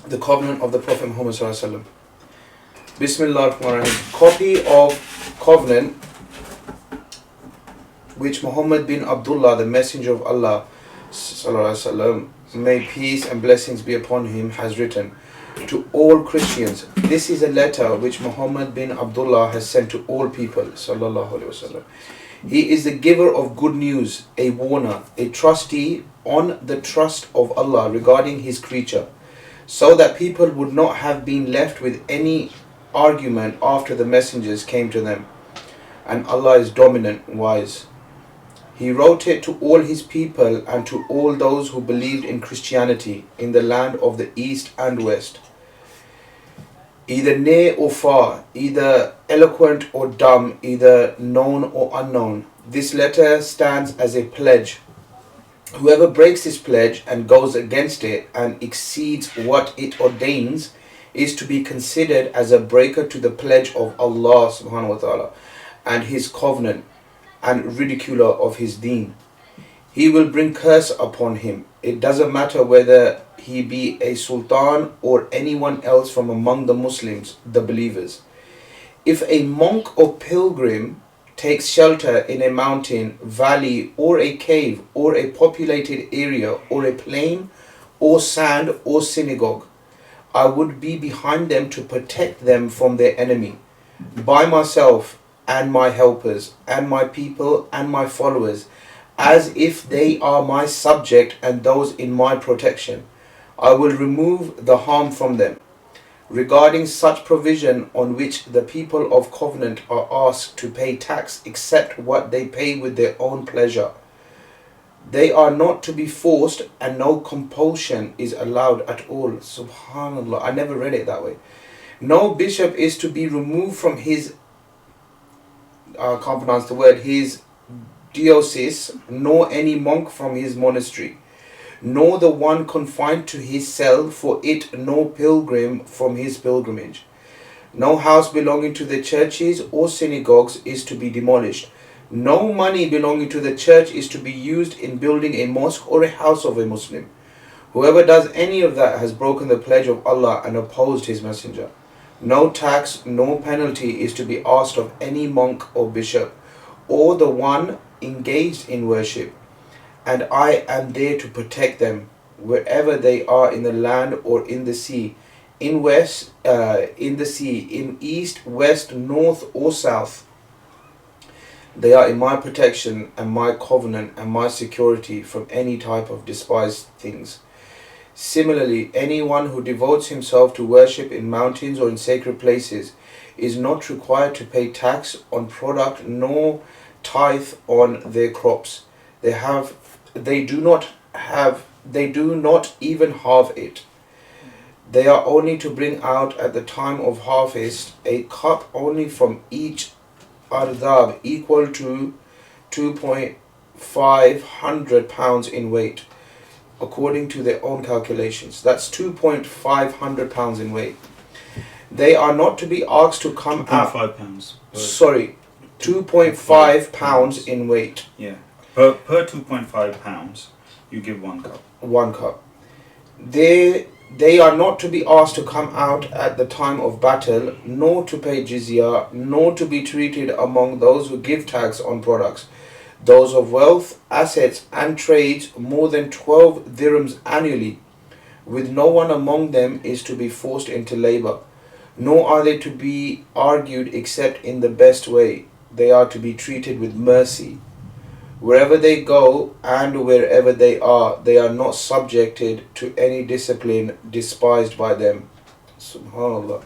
the covenant of the Prophet Muhammad sallallahu alaihi wasallam. Bismillah ar-Rahman ar-Rahim. Copy of covenant which Muhammad bin Abdullah, the messenger of Allah sallallahu alaihi wasallam, may peace and blessings be upon him, has written to all Christians. This is a letter which Muhammad bin Abdullah has sent to all people sallallahu alaihi wasallam. He is the giver of good news, a warner, a trustee on the trust of Allah regarding his creature, so that people would not have been left with any argument after the messengers came to them. And Allah is dominant, wise. He wrote it to all his people and to all those who believed in Christianity in the land of the East and West, either near or far, either eloquent or dumb, either known or unknown. This letter stands as a pledge. Whoever breaks this pledge and goes against it and exceeds what it ordains is to be considered as a breaker to the pledge of Allah subhanahu wa ta'ala and his covenant, and ridiculer of his deen. He will bring curse upon him. It doesn't matter whether he be a sultan or anyone else from among the Muslims, the believers. If a monk or pilgrim takes shelter in a mountain, valley, or a cave, or a populated area, or a plain, or sand, or synagogue, I would be behind them to protect them from their enemy, by myself and my helpers, and my people and my followers, as if they are my subject and those in my protection. I will remove the harm from them. Regarding such provision on which the people of covenant are asked to pay tax except what they pay with their own pleasure, they are not to be forced and no compulsion is allowed at all. Subhanallah, I never read it that way. No bishop is to be removed from his, I can't pronounce the word, his diocese, nor any monk from his monastery, nor the one confined to his cell for it, nor pilgrim from his pilgrimage. No house belonging to the churches or synagogues is to be demolished. No money belonging to the church is to be used in building a mosque or a house of a Muslim. Whoever does any of that has broken the pledge of Allah and opposed his messenger. No tax, no penalty is to be asked of any monk or bishop, or the one engaged in worship. And I am there to protect them, wherever they are in the land or in the sea, in east, west, north, or south. They are in my protection and my covenant and my security from any type of despised things. Similarly, anyone who devotes himself to worship in mountains or in sacred places is not required to pay tax on product nor tithe on their crops. They do not even halve it. They are only to bring out at the time of harvest a cup only from each ardab, equal to 2,500 pounds in weight, according to their own calculations. That's 2,500 pounds in weight. They are not to be asked to come out. 2.5 pounds. Sorry, 2.5 pounds in weight. Yeah. Per 2.5 pounds, you give 1 cup. 1 cup. They are not to be asked to come out at the time of battle, nor to pay jizya, nor to be treated among those who give tax on products, those of wealth, assets, and trades more than 12 dirhams annually. With no one among them is to be forced into labor, nor are they to be argued except in the best way. They are to be treated with mercy. Wherever they go and wherever they are not subjected to any discipline despised by them. Subhanallah.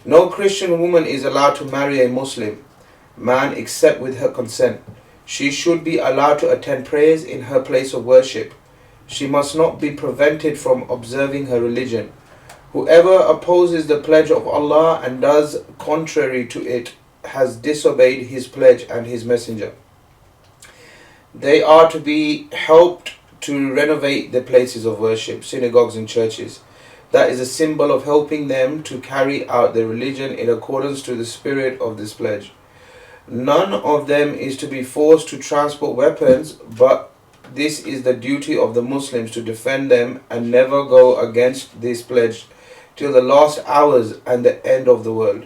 No Christian woman is allowed to marry a Muslim man except with her consent. She should be allowed to attend prayers in her place of worship. She must not be prevented from observing her religion. Whoever opposes the pledge of Allah and does contrary to it has disobeyed his pledge and his messenger. They are to be helped to renovate the places of worship, synagogues and churches. That is a symbol of helping them to carry out their religion in accordance to the spirit of this pledge. None of them is to be forced to transport weapons, but this is the duty of the Muslims to defend them and never go against this pledge till the last hours and the end of the world.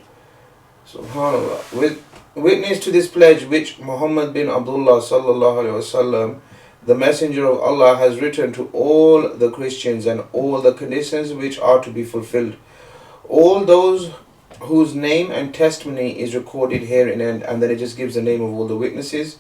Subhanallah. With witness to this pledge which Muhammad bin Abdullah sallallahu alaihi wasallam, the Messenger of Allah, has written to all the Christians and all the conditions which are to be fulfilled. All those whose name and testimony is recorded herein, and then it just gives the name of all the witnesses,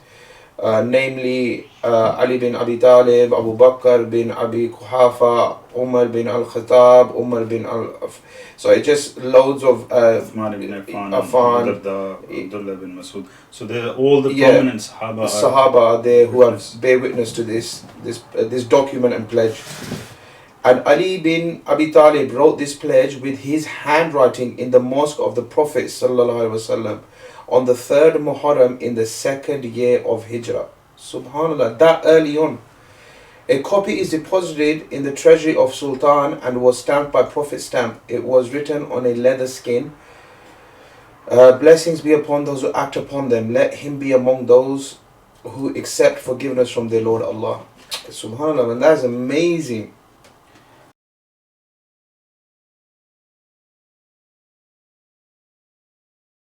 namely Ali bin Abi Talib, Abu Bakr bin Abi Kuhafa, Umar bin Al-Khattab, Umar bin Al... So it just loads of... Uthman ibn Affan, Abdullah bin Masud. So they're all the prominent Sahaba. Sahaba are there who have bear witness to this document and pledge. And Ali bin Abi Talib wrote this pledge with his handwriting in the mosque of the Prophet ﷺ on the 3rd Muharram in the 2nd year of Hijrah. Subhanallah, that early on. A copy is deposited in the treasury of Sultan and was stamped by Prophet stamp. It was written on a leather skin. Blessings be upon those who act upon them. Let him be among those who accept forgiveness from their Lord Allah. Subhanallah, and that's amazing.